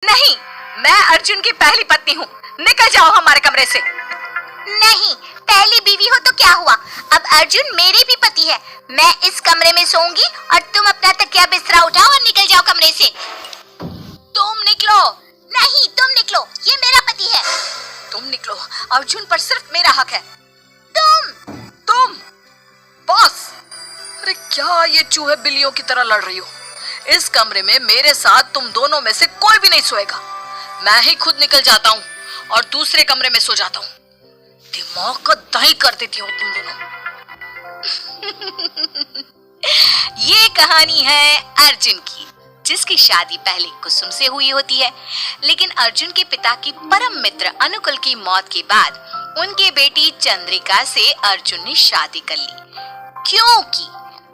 नहीं, मैं अर्जुन की पहली पत्नी हूँ। निकल जाओ हमारे कमरे से। नहीं, पहली बीवी हो तो क्या हुआ, अब अर्जुन मेरे भी पति है। मैं इस कमरे में सोऊंगी और तुम अपना तकिया बिस्तरा उठाओ और निकल जाओ कमरे से। तुम निकलो। नहीं, तुम निकलो, ये मेरा पति है। तुम निकलो, अर्जुन पर सिर्फ मेरा हक है। तुम बॉस, अरे क्या ये चूहे बिल्लियों की तरह लड़ रही हो? इस कमरे में मेरे साथ तुम दोनों में से कोई भी नहीं सोएगा। मैं ही खुद निकल जाता हूँ और दूसरे कमरे में सो जाता हूँ। दिमाग का दही कर देती हो तुम दोनों। ये कहानी है अर्जुन की, जिसकी शादी पहले कुसुम से हुई होती है, लेकिन अर्जुन के पिता की परम मित्र अनुकुल की मौत के बाद उनके बेटी चंद्रिका से अर्जुन ने शादी कर ली, क्योंकि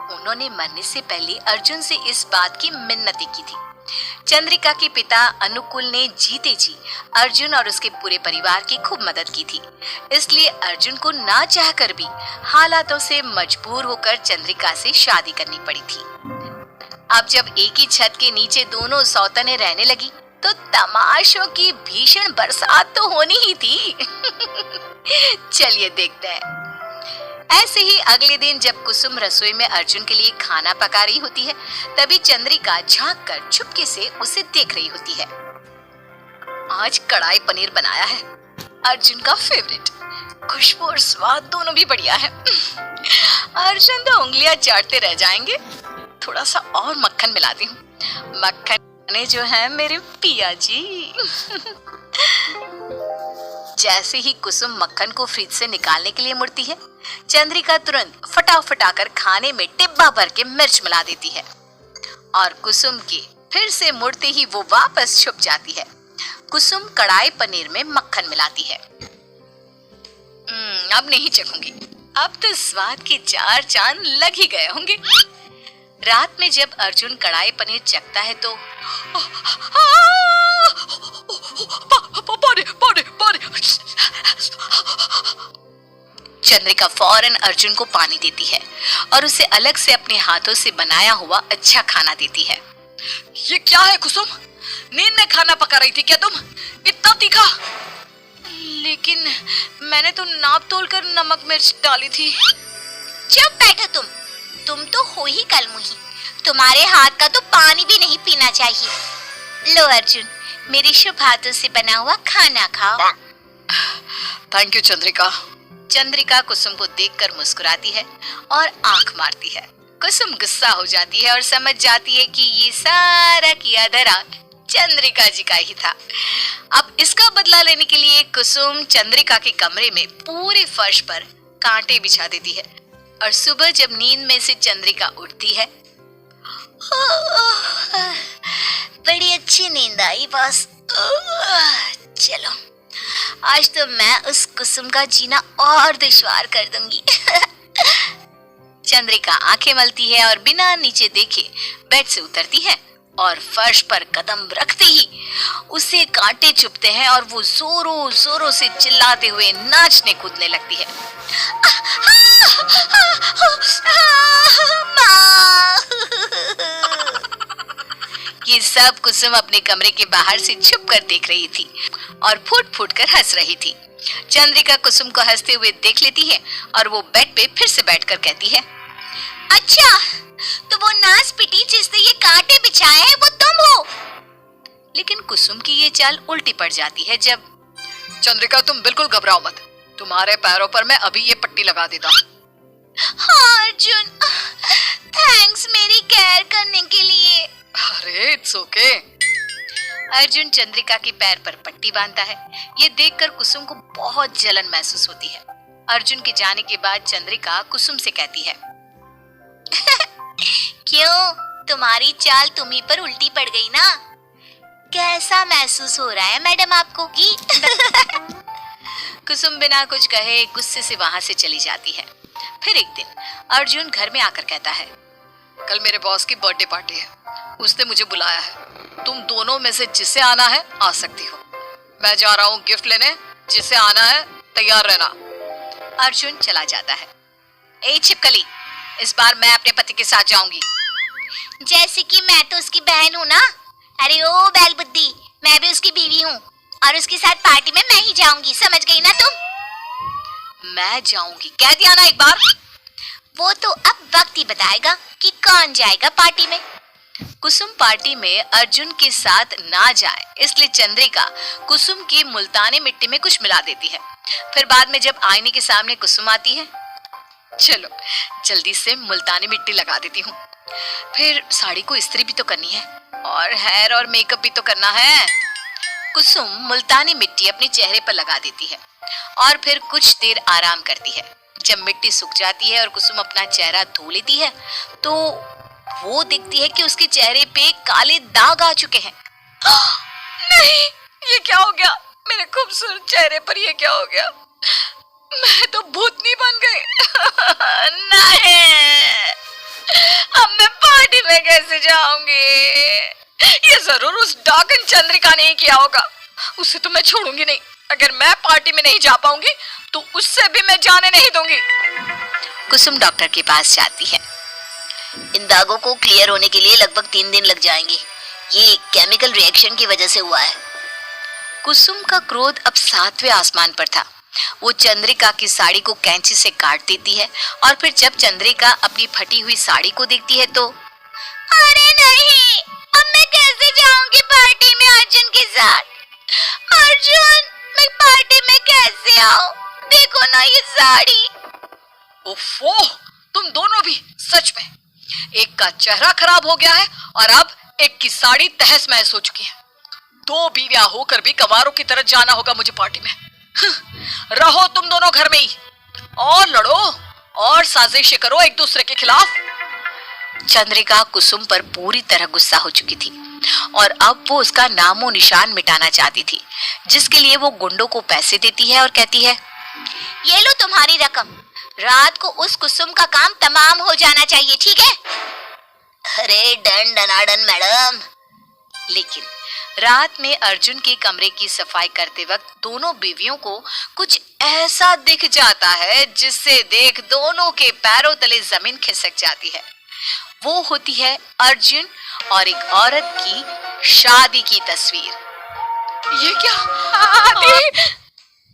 उन्होंने मरने से पहले अर्जुन से इस बात की मिन्नतें की थी। चंद्रिका के पिता अनुकुल ने जीते जी अर्जुन और उसके पूरे परिवार की खूब मदद की थी, इसलिए अर्जुन को ना चाहकर भी हालातों से मजबूर होकर चंद्रिका से शादी करनी पड़ी थी। अब जब एक ही छत के नीचे दोनों सौतने रहने लगी तो तमाशों की भीषण बरसात तो होनी ही थी। चलिए देखते हैं। ऐसे ही अगले दिन जब कुसुम रसोई में अर्जुन के लिए खाना पका रही होती है, तभी चंद्रिका झांक कर चुपके से उसे देख रही होती है। आज कढ़ाई पनीर बनाया है, अर्जुन का फेवरेट। खुशबू और स्वाद दोनों भी बढ़िया है। अर्जुन तो उंगलियां चाटते रह जाएंगे। थोड़ा सा और मक्खन मिलाती हूँ। मक्खन जो है मेरे पिया जी। जैसे ही कुसुम मक्खन को फ्रिज से निकालने के लिए मुड़ती है, चंद्रिका तुरंत फटाफट आकर खाने में डिब्बा भर के मिर्च मिला देती है और कुसुम के फिर से मुड़ते ही वो वापस छुप जाती है। कुसुम कढ़ाई पनीर में मक्खन मिलाती है। अब नहीं चखूंगी, अब तो स्वाद के चार चांद लग ही गए होंगे। रात में जब अर्जुन कढ़ाई पनीर चखता है तो चंद्रिका फौरन अर्जुन को पानी देती है और उसे अलग से अपने हाथों से बनाया हुआ अच्छा खाना देती है। ये क्या है कुसुम? नींद में खाना पका रही थी क्या तुम? इतना तीखा? लेकिन मैंने तो नाप तोल कर नमक मिर्च डाली थी। चुप बैठो तुम तो हो ही कलमुही, तुम्हारे हाथ का तो पानी भी नहीं पीना चाहिए। लो अर्जुन, मेरे शुभ हाथों से बना हुआ खाना खाओ। Thank you Chandrika. चंद्रिका कुसुम को देखकर मुस्कुराती है और आंख मारती है। कुसुम गुस्सा हो जाती है और समझ जाती है कि ये सारा किया धरा चंद्रिका जी का ही था। अब इसका बदला लेने के लिए कुसुम चंद्रिका के कमरे में पूरे फर्श पर कांटे बिछा देती है और सुबह जब नींद में से चंद्रिका उठती है, बड़ी अच्छी नींद आई बस। चलो, आज तो मैं उस कुसुम का जीना और दुश्वार कर दूंगी। चंद्रिका आंखें मलती है और बिना नीचे देखे बेड से उतरती है और फर्श पर कदम रखते ही उसे कांटे चुभते हैं और वो जोरों जोरों से चिल्लाते हुए नाचने कूदने लगती है। ये सब कुसुम अपने कमरे के बाहर से छुप कर देख रही थी और फूट फूट कर हंस रही थी। चंद्रिका कुसुम को हंसते हुए देख लेती है और वो बेड पे फिर से बैठकर कहती है, अच्छा, तो वो नाच पिटी जिसने ये कांटे बिछाए हैं वो तुम हो। लेकिन कुसुम की ये चाल उल्टी पड़ जाती है जब चंद्रिका तुम बिल्कुल घबराओ मत, तुम्हारे पैरों पर मैं अभी ये पट्टी लगा देता हूँ। हाँ अर्जुन, थैंक्स मेरी केयर करने के लिए। अरे इट्स ओके। अर्जुन चंद्रिका के पैर पर पट्टी बांधता है। ये देखकर कुसुम को बहुत जलन महसूस होती है। अर्जुन के जाने के बाद चंद्रिका कुसुम से कहती है, क्यों, तुम्हारी चाल तुम्ही पर उल्टी पड़ गई ना? कैसा महसूस हो रहा है मैडम आपको की? कुसुम बिना कुछ कहे गुस्से से वहां से चली जाती है। फिर एक दिन अर्जुन घर में आकर कहता है, कल मेरे बॉस की बर्थडे पार्टी है, उसने मुझे बुलाया है, तुम दोनों में से जिसे आना है आ सकती हो। मैं जा रहा हूँ गिफ्ट लेने, जिसे आना है तैयार रहना। अर्जुन चला जाता है। ए छिपकली, इस बार मैं अपने पति के साथ जाऊंगी। जैसे कि मैं तो उसकी बहन हूँ ना। अरे ओ बैल बुद्धि, मैं भी भी हूँ और उसके साथ पार्टी में मैं ही जाऊंगी, समझ गई ना तुम? मैं जाऊंगी कह दिया ना एक बार। वो तो अब वक्त ही बताएगा कि कौन जाएगा पार्टी में। कुसुम पार्टी में अर्जुन के साथ ना जाए इसलिए चंद्रिका कुसुम की मुल्तानी मिट्टी में कुछ मिला देती है। फिर बाद में जब आईने के सामने कुसुम आती है, चलो जल्दी से मुल्तानी मिट्टी लगा देती हूँ, फिर साड़ी को इस्त्री भी तो करनी है और हेयर और मेकअप भी तो करना है। कुसुम मुल्तानी मिट्टी अपने चेहरे पर लगा देती है और फिर कुछ देर आराम करती है। जब मिट्टी सूख जाती है और कुसुम अपना चेहरा धो लेती है तो वो देखती है कि उसके चेहरे पे काले दाग आ चुके हैं। नहीं, ये क्या हो गया? मेरे खूबसूरत चेहरे पर ये क्या हो गया? मैं तो भूतनी बन गई। नहीं, अब मैं पार्टी में कैसे जाऊंगी? ये जरूर उस डाकन चंद्रिका ने ही किया होगा। उसे तो मैं छोड़ूंगी नहीं। अगर मैं पार्टी में नहीं जा पाऊंगी तो उससे भी मैं जाने नहीं दूंगी। कुसुम डॉक्टर के पास जाती है। इन दागों को क्लियर होने के लिए लगभग 3 दिन लग जाएंगे। ये केमिकल रिएक्शन की वजह से हुआ है। कुसुम का क्रोध अब 7वें आसमान पर था। वो चंद्रिका की साड़ी को कैंची से काट देती है और फिर जब चंद्रिका अपनी फटी हुई साड़ी को देखती है तो अरे नहीं, अब मैं कैसे जाऊंगी पार्टी में अर्जुन के साथ? अर्जुन, मैं पार्टी में कैसे आऊं? देखो ना ये साड़ी। ओफो, तुम दोनों भी सच में। एक का चेहरा खराब हो गया है और अब एक की साड़ी तहस महस हो चुकी है। 2 बीवियां होकर भी कंवारों की तरह जाना होगा मुझे पार्टी में। रहो तुम दोनों घर में ही और लड़ो और साजिशें करो एक दूसरे के खिलाफ। चंद्रिका कुसुम पर पूरी तरह गुस्सा हो चुकी थी और अब वो उसका नामो निशान मिटाना चाहती थी, जिसके लिए वो गुंडों को पैसे देती है और कहती है, ये लो तुम्हारी रकम। रात को उस कुसुम का काम तमाम हो जाना चाहिए, ठीक है? अरे डन डनाडन मैडम। लेकिन रात में अर्जुन के कमरे की सफाई करते वक्त दोनों बीवियों को कुछ ऐसा दिख जाता है जिससे देख दोनों के पैरों तले जमीन खिसक जाती है। वो होती है अर्जुन और एक औरत की शादी की तस्वीर। ये क्या? आदि!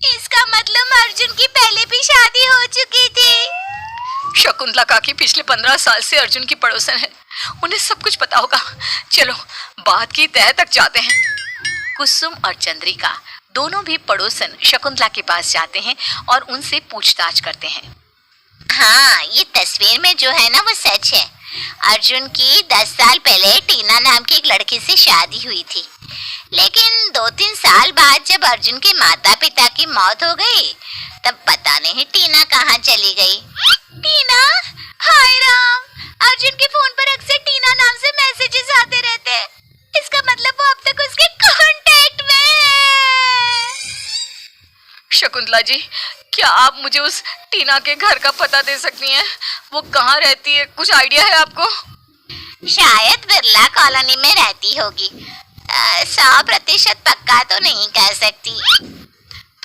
इसका मतलब अर्जुन की पहले भी शादी हो चुकी थी। शकुंतला काकी पिछले 15 साल से अर्जुन की पड़ोसन है, उन्हें सब कुछ पता होगा। चलो बात की तह तक जाते हैं। कुसुम और चंद्रिका दोनों भी पड़ोसन शकुंतला के पास जाते हैं और उनसे पूछताछ करते हैं। हाँ, ये तस्वीर में जो है ना वो सच है। अर्जुन की 10 साल पहले टीना नाम की एक लड़की से शादी हुई थी, लेकिन 2-3 साल बाद जब अर्जुन के माता पिता की मौत हो गई तब पता नहीं टीना कहाँ चली गई। टीना? हाय राम, अर्जुन के फोन पर अक्सर टीना नाम से मैसेजेस आते रहते हैं। इसका मतलब वो अब तक उसके कांटेक्ट में है। शकुंतला जी, क्या आप मुझे उस टीना के घर का पता दे सकती हैं? वो कहाँ रहती है, कुछ आइडिया है आपको? शायद बिरला कॉलोनी में रहती होगी। 100% पक्का तो नहीं कह सकती।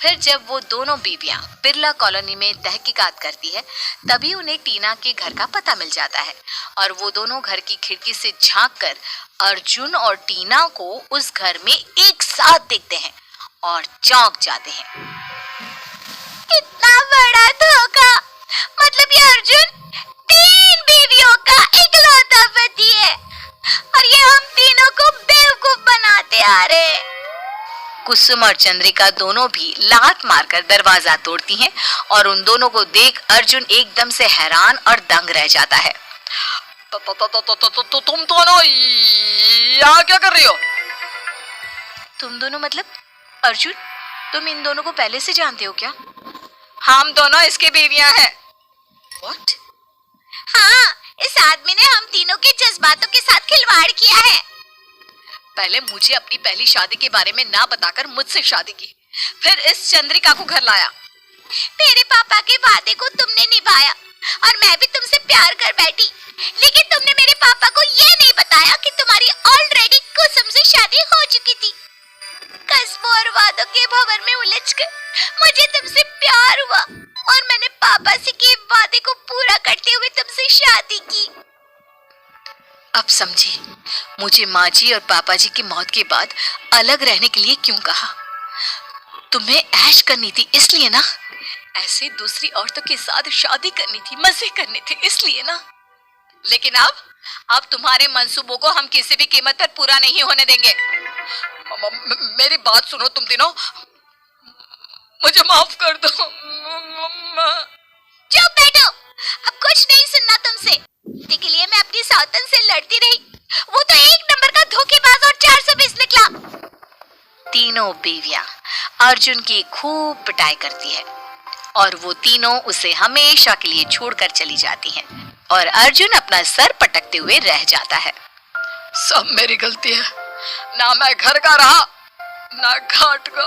फिर जब वो दोनों बीवियां बिरला कॉलोनी में तहकीकात करती है तभी उन्हें टीना के घर का पता मिल जाता है और वो दोनों घर की खिड़की से झांककर अर्जुन और टीना को उस घर में एक साथ देखते हैं और चौंक जाते हैं। इतना बड़ा धोखा! मतलब ये अर्जुन 3 बीवियों का इकलौता पति है और ये हम तीनों को बेवकूफ बनाते आ रहे। कुसुम और चंद्रिका दोनों भी लात मारकर दरवाजा तोड़ती हैं और उन दोनों को देख अर्जुन एकदम से हैरान और दंग रह जाता है। तुम दोनों यहाँ क्या कर रही हो? तुम दोनों मतलब अर्जुन, तुम इन दोनों को पहले से जानते हो क्या? हम दोनों इसकी बीवियां हैं। What? हाँ, इस आदमी ने हम तीनों के जज्बातों के साथ खिलवाड़ किया है। पहले मुझे अपनी पहली शादी के बारे में ना बताकर मुझसे शादी की, फिर इस चंद्रिका को घर लाया। मेरे पापा के वादे को तुमने निभाया और मैं भी तुमसे प्यार कर बैठी, लेकिन तुमने मेरे पापा को ये नहीं बताया कि तुम्हारी ऑलरेडी कुसुम से शादी हो चुकी थी। कस्मों और वादों के भंवर में उलझकर मुझे तुमसे प्यार हुआ और मैंने पापा से किए वादे को पूरा करते हुए तुमसे शादी की। अब समझी मुझे माँ जी और पापा जी की मौत के बाद अलग रहने के लिए क्यों कहा। तुम्हें ऐश करनी थी इसलिए ना, ऐसे दूसरी औरतों के साथ शादी करनी थी, मजे करने थे इसलिए ना। लेकिन अब तुम्हारे मंसूबों को हम किसी भी कीमत पर पूरा नहीं होने देंगे। मेरी बात सुनो तुम तीनों, मुझे माफ कर दो। चुप बैठो, अब कुछ नहीं सुनना तुमसे। के लिए मैं अपनी सौतन से लड़ती रही, वो तो एक नंबर का धोखेबाज और 420 निकला। तीनों बीवियां अर्जुन की खूब पिटाई करती है और वो तीनों उसे हमेशा के लिए छोड़कर चली जाती हैं और अर्जुन अपना सर पटकते हुए रह जाता है। सब मेरी गलती है, ना मैं घर का रहा ना घाट का।